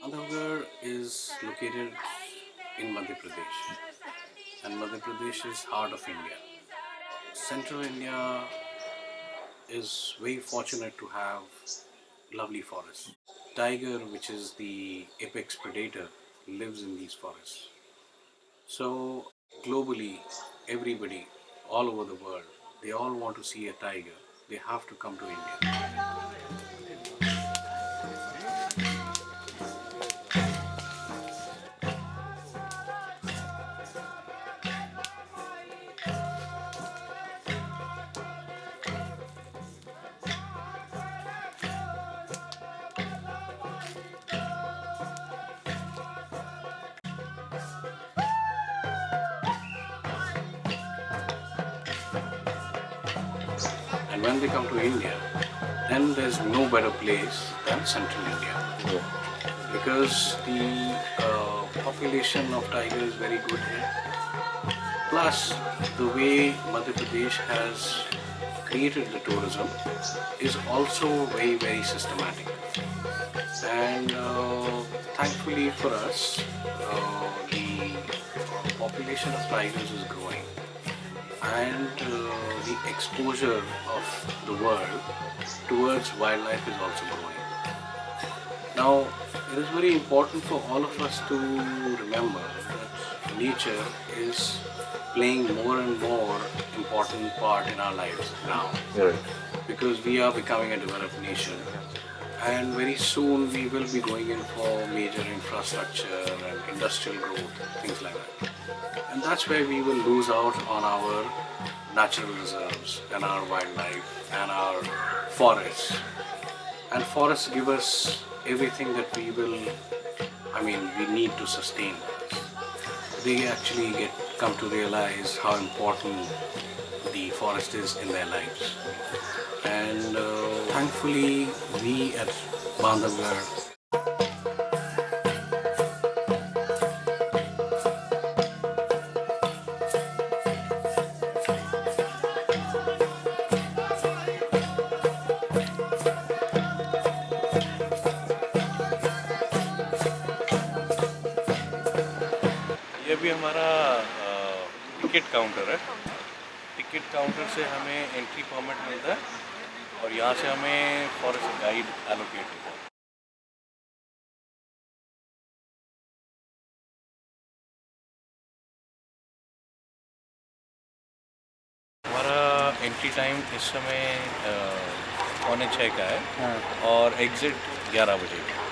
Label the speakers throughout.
Speaker 1: Bandhavgarh is located in Madhya Pradesh, and Madhya Pradesh is heart of India. Central India is very fortunate to have lovely forests. Tiger, which is the apex predator, lives in these forests. So globally, everybody all over the world, they all want to see a tiger. They have to come to India. And when they come to India, then there's no better place than Central India because the population of tiger is very good here. Plus, the way Madhya Pradesh has created the tourism is also very, very systematic. And thankfully for us, the population of tigers is growing, and the exposure of the world towards wildlife is also growing. Now, it is very important for all of us to remember that nature is playing more and more important part in our lives now
Speaker 2: Right.
Speaker 1: because we are becoming a developed nation, and very soon we will be going in for major infrastructure and industrial growth, things like that. And that's where we will lose out on our natural reserves and our wildlife and our forests. And forests give us everything that we need to sustain us. They actually come to realize how important the forest is in their lives. And thankfully, we at Bandhavgarh,
Speaker 3: ये भी हमारा ticket counter है। Ticket counter से हमें entry permit मिलता है और यहाँ से हमें फॉरेस्ट गाइड एलोकेट होता है। हमारा एंट्री टाइम इस समय 5:45 का है और एग्ज़िट 11 बजे का।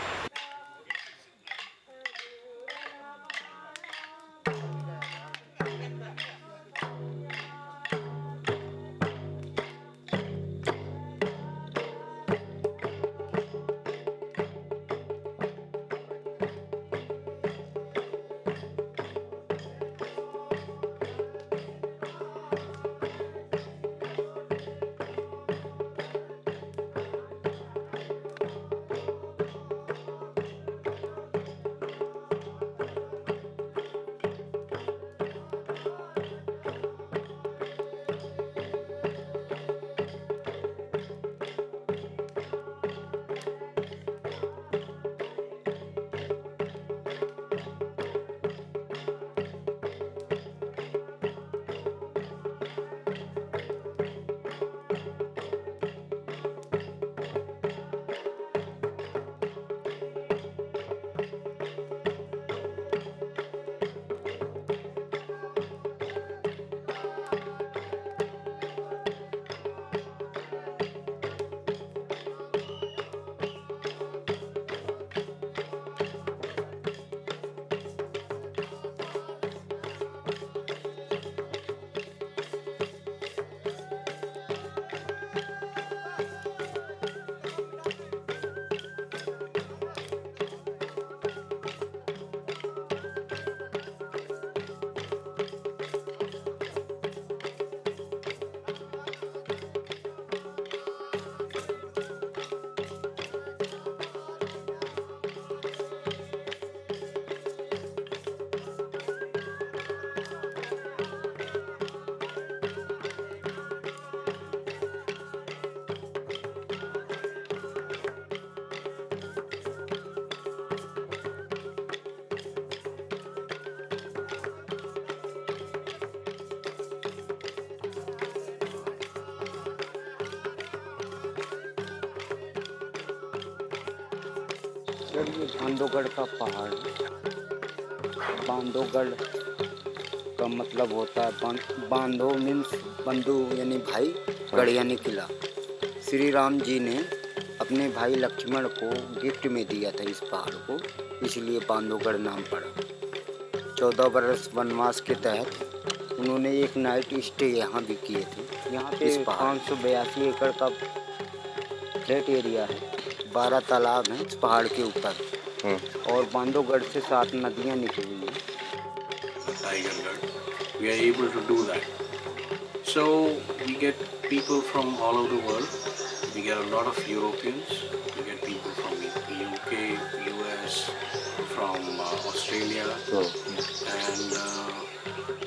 Speaker 2: मतलब ये बांधवगढ़ का पहाड़ है। बांधवगढ़ का मतलब होता है बांधव मीन्स बंधु यानी भाई, गढ़ यानी किला। श्री राम जी ने अपने भाई लक्ष्मण को गिफ्ट में दिया था इस पहाड़ को, इसलिए बांधवगढ़ नाम पड़ा। 14 बरस वनवास के तहत उन्होंने एक नाइट स्टे यहाँ भी किए थे। यहाँ पे 582 एकड़ का फ्लैट एरिया है, 12 तालाब हैं इस पहाड़ के ऊपर, और बांधवगढ़ से 7 नदियाँ निकली हैं।
Speaker 1: Tigergarh, we are able to do that. So we get people from all over the world. We get a lot of Europeans. We get people from the UK, US, from Australia, and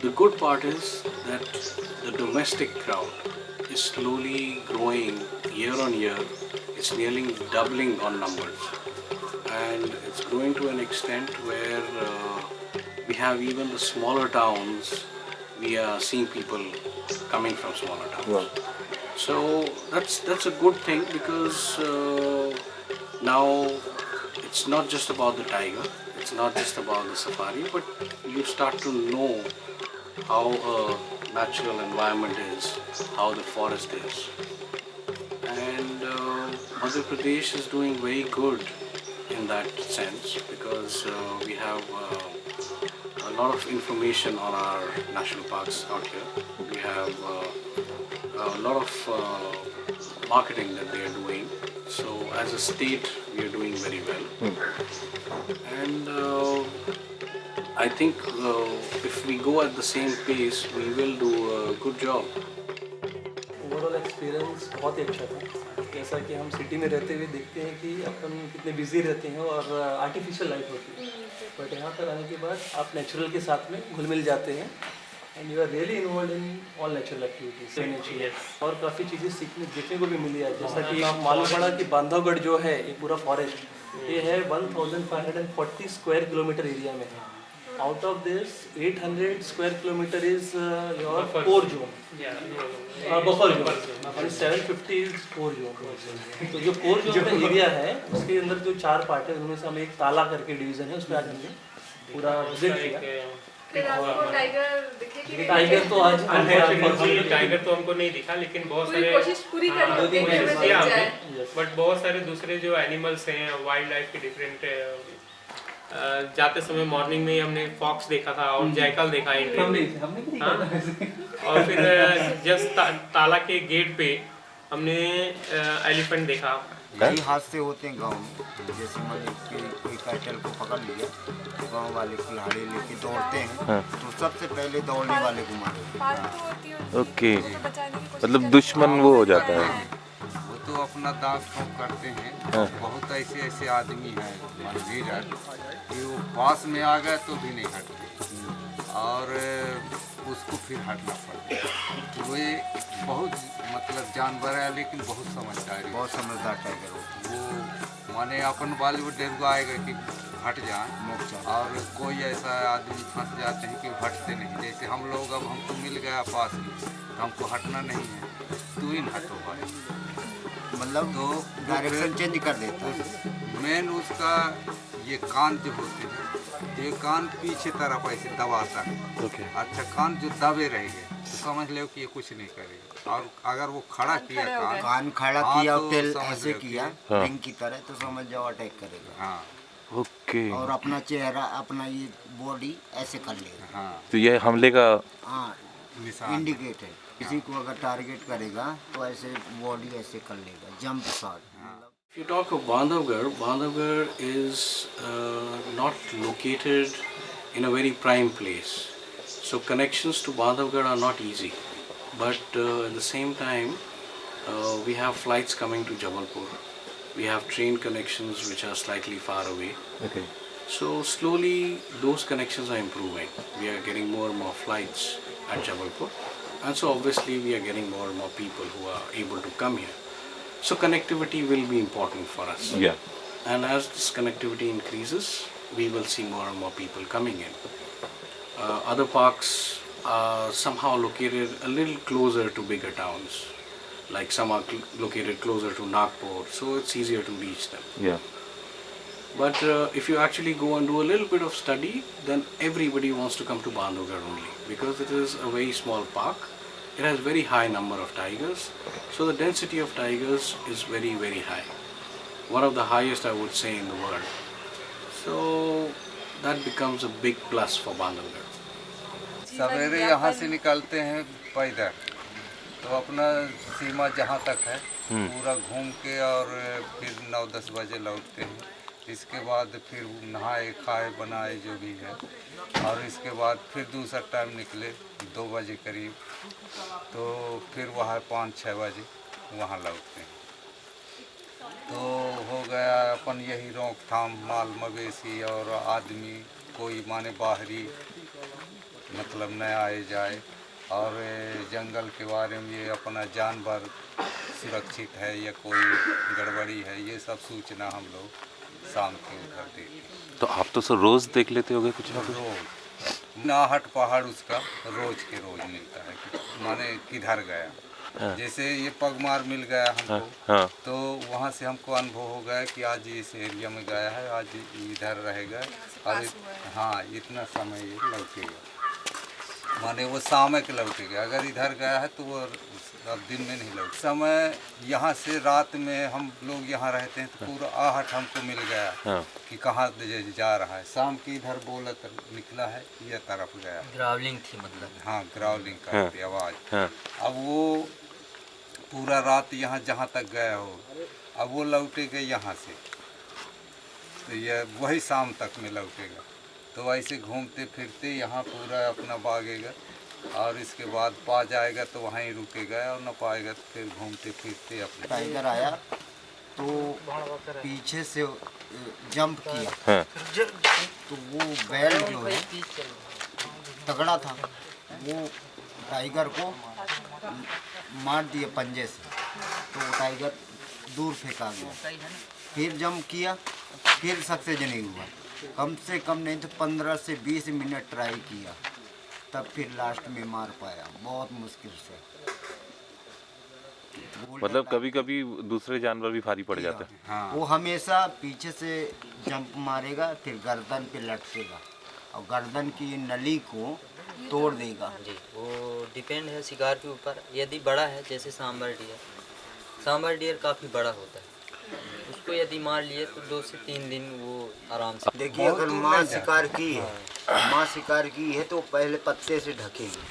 Speaker 1: the good part is that the domestic crowd is slowly growing year on year. It's nearly doubling on numbers, and it's growing to an extent where we have even the smaller towns. We are seeing people coming from smaller towns.
Speaker 4: Wow.
Speaker 1: So that's a good thing, because now it's not just about the tiger, it's not just about the safari, but you start to know how a natural environment is, how the forest is. And Madhya Pradesh is doing very good in that sense, because we have a lot of information on our national parks out here. We have a lot of marketing that they are doing. So as a state, we are doing very well. And I think if we go at the same pace, we will do a good job.
Speaker 5: Overall experience बहुत ही अच्छा था। जैसा कि हम city में रहते हुए देखते हैं कि अपन कितने बिजी रहते हैं और आर्टिफिशियल लाइफ होती है, बट यहाँ पर आने के बाद आप नेचुरल के साथ में घुल मिल जाते हैं and you are really involve in all natural activities. और काफ़ी चीज़ें सीखने देखने को भी मिली है, जैसा कि मालूम पड़ा कि बांधवगढ़ जो है ये पूरा फॉरेस्ट ये है 1540 स्क्वायर किलोमीटर एरिया में है। Out of this 800 square kilometre is your core zone, buffer zone, और 750 इज कोर जोन। तो जो कोर जोन का एरिया है उसके अंदर जो 4 पार्ट है उनमें से हम एक ताला करके डिवीजन है, उसमें आज हमने पूरा विजिट किया।
Speaker 6: फिर आपको टाइगर दिखे कि नहीं?
Speaker 5: टाइगर तो आज
Speaker 7: अनफॉर्चुनेटली टाइगर तो हमको नहीं दिखा, लेकिन बहुत
Speaker 6: पूरी
Speaker 7: सारे
Speaker 6: कोशिश पूरी कर लो देखने में
Speaker 7: किया
Speaker 6: दिख जाए।
Speaker 7: हमने, बट बहुत सारे दूसरे जो एनिमल्स हैं वाइल्ड लाइफ के डिफरेंट जाते समय मॉर्निंग में ही हमने फॉक्स देखा था और जैकल देखा एंट्री में। और फिर जस्ट ताला के गेट पे हमने एलिफेंट देखा।
Speaker 2: कई हादसे होते हैं गांव में, जैसे मतलब कि कोई कैटल को पकड़ लिया तो गांव वाले कुल्हाड़ी लेके दौड़ते हैं, तो सबसे पहले दौड़ने वाले को मारते
Speaker 6: फालतू होती है
Speaker 4: ओके,
Speaker 6: तो बचाने की कोशिश
Speaker 4: मतलब
Speaker 6: करते
Speaker 4: दुश्मन वो हो जाता है।
Speaker 8: वो तो अपना दाग ठोक करते हैं। बहुत ऐसे ऐसे आदमी हैं मनवीर कि वो पास में आ गए तो भी नहीं हटते और उसको फिर हटना पड़ता है। तो वे बहुत मतलब जानवर है, लेकिन बहुत समझदार है,
Speaker 2: बहुत समझदार टाइगर होते
Speaker 8: वो माने अपन बॉलीवुड डेढ़ आएगा कि हट जाए, और कोई ऐसा आदमी फंस जाते हैं कि हटते नहीं। जैसे हम लोग अब हमको मिल गया पास में तो हमको हटना नहीं है, तू ही हटो भाई,
Speaker 2: मतलब
Speaker 8: तो
Speaker 2: डायरेक्शन चेंज कर देता है।
Speaker 8: मेन उसका ये कान जो होते हैं, ये कान पीछे तरफ ऐसे दबाता है। अच्छा, कान जो दबे रहेंगे तो समझ लो कि ये कुछ नहीं करेगा, और अगर वो खड़ा किया
Speaker 2: कान खड़ा
Speaker 8: हाँ,
Speaker 2: किया
Speaker 8: तो
Speaker 2: तेल
Speaker 8: समझ
Speaker 2: ऐसे
Speaker 8: लो कि-
Speaker 2: किया रिंग की तरह, तो समझ जाओ अटैक करेगा।
Speaker 8: हाँ
Speaker 4: ओके,
Speaker 2: और अपना चेहरा अपना ये बॉडी ऐसे कर लेगा।
Speaker 8: हाँ
Speaker 4: तो ये हमले का
Speaker 2: हाँ,
Speaker 8: निशान
Speaker 2: इंडिकेट है। किसी को अगर टारगेट करेगा तो ऐसे बॉडी ऐसे कर लेगा, jump shot.
Speaker 1: If you talk of Bandhavgarh, Bandhavgarh is not located in a very prime place. So connections to Bandhavgarh are not easy. But at the same time, we have flights coming to Jabalpur. We have train connections which are slightly far away.
Speaker 4: Okay,
Speaker 1: So slowly those connections are improving. We are getting more and more flights at Jabalpur. And so obviously we are getting more and more people who are able to come here. So connectivity will be important for us.
Speaker 4: या
Speaker 1: And as this connectivity increases, we will see more and more people coming in. Other parks are somehow located a little closer to bigger towns. Like some are located closer to Nagpur, so it's easier to reach them.
Speaker 4: या
Speaker 1: But if you actually go and do a little bit of study, then everybody wants to come to Bandhavgarh only because it is a very small park. It has very high number of tigers, so the density of tigers is very, very high. One of the highest, I would say, in the world. So that becomes a big plus for Bandhavgarh.
Speaker 8: सवेरे यहाँ से निकलते हैं पैदल, तो अपना सीमा जहाँ तक है पूरा घूम के और फिर 9-10 बजे लौटते हैं। इसके बाद फिर नहाए खाए बनाए जो भी है, और इसके बाद फिर दूसरा टाइम निकले 2 बजे करीब, तो फिर वहाँ 5-6 बजे वहाँ लौटते हैं। तो हो गया अपन यही रोकथाम माल मवेशी और आदमी कोई माने बाहरी मतलब न आए जाए, और जंगल के बारे में ये अपना जानवर सुरक्षित है या कोई गड़बड़ी है, ये सब सूचना हम लोग शाम के उधर देते हैं।
Speaker 4: तो आप तो सर रोज देख लेते होगे कुछ ना कुछ?
Speaker 8: रोज नाहट पहाड़ उसका रोज के रोज मिलता है कि माने किधर गया। जैसे ये पगमार मिल गया हमको,
Speaker 4: हाँ।
Speaker 8: तो वहाँ से हमको अनुभव हो गया कि आज इस एरिया में गया है, आज इधर रहेगा, और हाँ इतना समय ये लौटेगा, माने वो शाम के लौटेगा। अगर इधर गया है तो वो अब दिन में नहीं लौट। समय यहाँ से रात में हम लोग यहाँ रहते हैं तो पूरा आहट हमको मिल गया कि कहाँ जा रहा है। शाम की इधर बोलत निकला है, ये तरफ गया,
Speaker 9: ग्रावलिंग थी मतलब।
Speaker 8: हाँ ग्रावलिंग करती आवाज़। अब वो पूरा रात यहाँ जहाँ तक गया हो, अब वो लौटेगा यहाँ से, तो ये वही शाम तक में लौटेगा। तो ऐसे घूमते फिरते यहाँ पूरा अपना भागेगा, और इसके बाद पा जाएगा तो वहीं रुकेगा, और न पाएगा तो फिर घूमते फिरते अपने।
Speaker 2: टाइगर आया तो पीछे से जंप किया, तो वो बैल जो है तगड़ा था, वो टाइगर को मार दिया पंजे से, तो वो टाइगर दूर फेंका गया। फिर जंप किया, फिर सक्सेस नहीं हुआ। कम से कम नहीं तो 15 से 20 मिनट ट्राई किया, तब फिर लास्ट में मार पाया, बहुत मुश्किल से।
Speaker 4: मतलब कभी कभी दूसरे जानवर भी भारी पड़ जाते हैं।
Speaker 8: हाँ।
Speaker 2: वो हमेशा पीछे से जंप मारेगा, फिर गर्दन पे लटकेगा और गर्दन की नली को तोड़ देगा।
Speaker 9: जी, वो डिपेंड है शिकार के ऊपर। यदि बड़ा है जैसे सांबर डियर काफ़ी बड़ा होता है, उसको यदि मार लिए तो 2 से 3 दिन वो आराम से।
Speaker 2: देखिए अगर माँ शिकार की है, माँ शिकार की है तो पहले पत्ते से ढकेगी,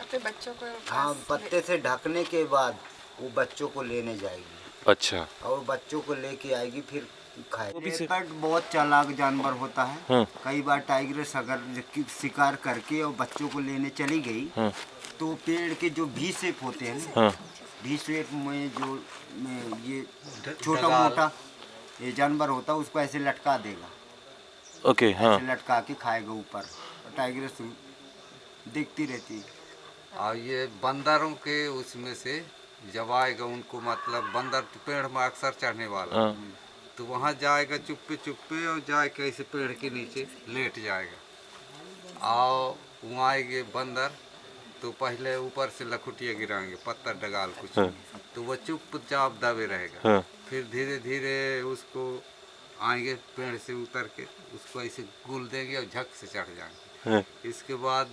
Speaker 6: अपने बच्चों को
Speaker 2: हाँ पत्ते से ढकने के बाद वो बच्चों को लेने जाएगी।
Speaker 4: अच्छा।
Speaker 2: और बच्चों को लेके आएगी फिर खाएगी। लेपर्ड बहुत चालाक जानवर होता है। कई बार टाइग्रेस अगर शिकार करके और बच्चों को लेने चली गई तो पेड़ के जो भी शेप होते हैं ना, भी शेप में जो ये छोटा मोटा ये जानवर होता है उसको ऐसे लटका देगा।
Speaker 4: ओके, हाँ।
Speaker 2: ऐसे लटका के खाएगा ऊपर, और टाइग्रेस देखती रहती है।
Speaker 8: और ये बंदरों के उसमें से जब आएगा उनको, मतलब बंदर तो पेड़ में अक्सर चढ़ने वाला, तो वहाँ जाएगा चुप्पे चुप्पे और जाके ऐसे पेड़ के नीचे लेट जाएगा। और वहाँ आएंगे बंदर तो पहले ऊपर से लखुटिया गिराएंगे, पत्थर डगाल कुछ, तो वो चुपचाप दबे रहेगा। फिर धीरे धीरे उसको आएंगे पेड़ से उतर के उसको ऐसे गुल देंगे और झक से चढ़ जाएंगे। इसके बाद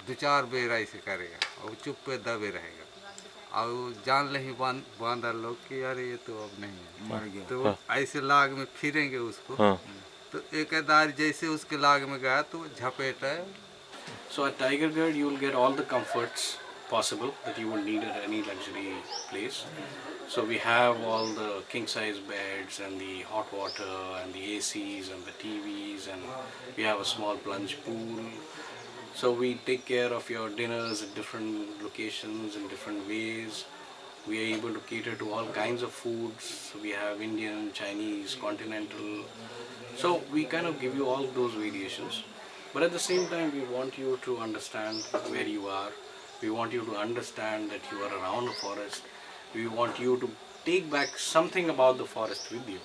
Speaker 8: 2-4 बेर ऐसे करेगा और चुप पे दबे रहेगा, और जान ले ही बांधर लोग कि यार ये तो अब नहीं है, मर गया। तो ऐसे लाग में फिरेंगे उसको, तो एक दार जैसे उसके लाग में गया तो झपेट है।
Speaker 1: So at Tigergarh you will get all the comforts possible that you would need at any luxury place. So we have all the king size beds and the hot water and the ACs and the TVs, and we have a small plunge pool. So we take care of your dinners at different locations in different ways. We are able to cater to all kinds of foods. So we have Indian, Chinese, continental. So we kind of give you all those variations. But at the same time, we want you to understand where you are. We want you to understand that you are around the forest. We want you to take back something about the forest with you.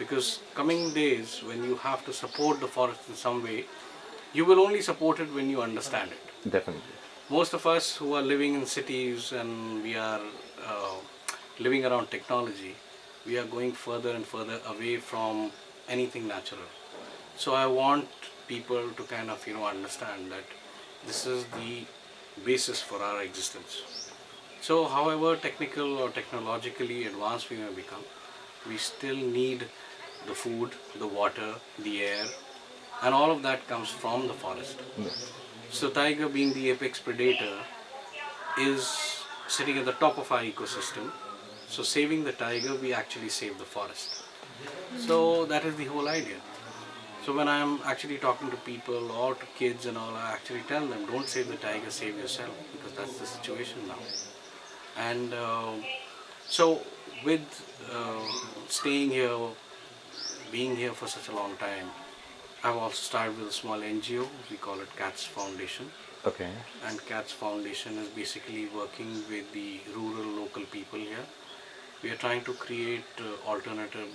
Speaker 1: Because coming days, when you have to support the forest in some way, you will only support it when you understand it.
Speaker 4: Definitely.
Speaker 1: Most of us who are living in cities and we are living around technology, we are going further and further away from anything natural. So I want people to kind of understand that this is the basis for our existence. So however technical or technologically advanced we may become, we still need the food, the water, the air, and all of that comes from the forest. So tiger, being the apex predator, is sitting at the top of our ecosystem. So saving the tiger, we actually save the forest. So that is the whole idea. So when I'm actually talking to people or to kids and all, I actually tell them, don't save the tiger, save yourself, because that's the situation now. And so with staying here, being here for such a long time, I've also started with a small NGO. We call it CATS Foundation.
Speaker 4: Okay.
Speaker 1: And CATS Foundation is basically working with the rural local people here. We are trying to create alternative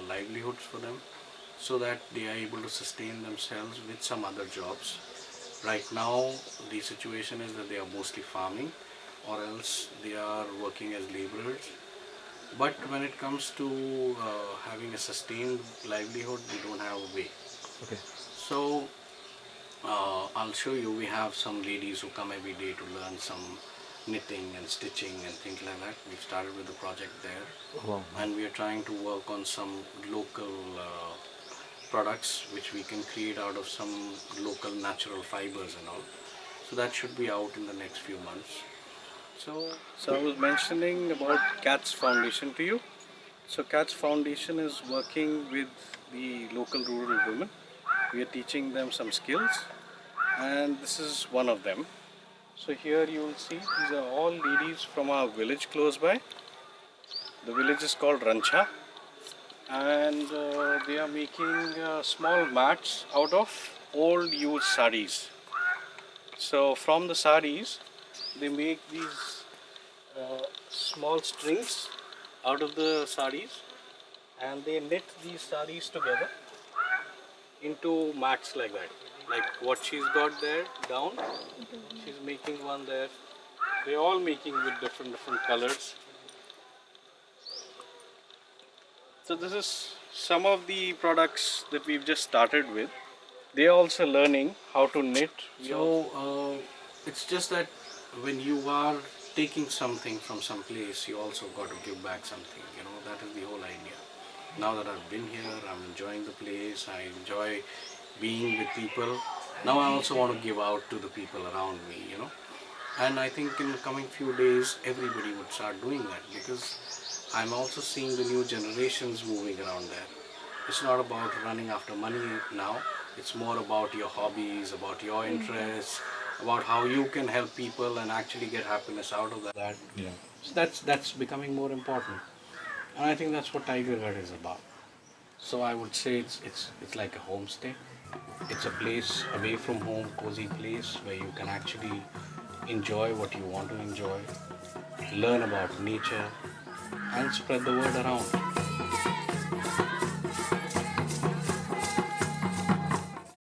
Speaker 1: livelihoods for them so that they are able to sustain themselves with some other jobs. Right now the situation is that they are mostly farming, or else they are working as laborers. But when it comes to having a sustained livelihood, we don't have a way.
Speaker 4: Okay.
Speaker 1: So I'll show you, we have some ladies who come every day to learn some knitting and stitching and things like that. We've started with the project there.
Speaker 4: Wow.
Speaker 1: And we are trying to work on some local products which we can create out of some local natural fibers and all. So that should be out in the next few months. So I was mentioning about CATS Foundation to you. So CATS Foundation is working with the local rural women. We are teaching them some skills, and this is one of them. So here you will see these are all ladies from our village close by. The village is called Rancha, and they are making small mats out of old used saris. So from the saris they make these small strings out of the saris, and they knit these saris together into mats like that. Like what she's got there down, she's making one there. They're all making with different colors. So this is some of the products that we've just started with. They're also learning how to knit. So it's just that when you are taking something from some place, you also got to give back something. That is the whole idea. Now that I've been here, I'm enjoying the place, I enjoy being with people. Now I also want to give out to the people around me, And I think in the coming few days, everybody would start doing that, because I'm also seeing the new generations moving around there. It's not about running after money now. It's more about your hobbies, about your interests, about how you can help people and actually get happiness out of that.
Speaker 4: Yeah.
Speaker 1: So that's becoming more important. And I think that's what Tiger Garden is about. So I would say it's like a homestay. It's a place away from home, cozy place where you can actually enjoy what you want to enjoy, learn about nature, and spread the word around.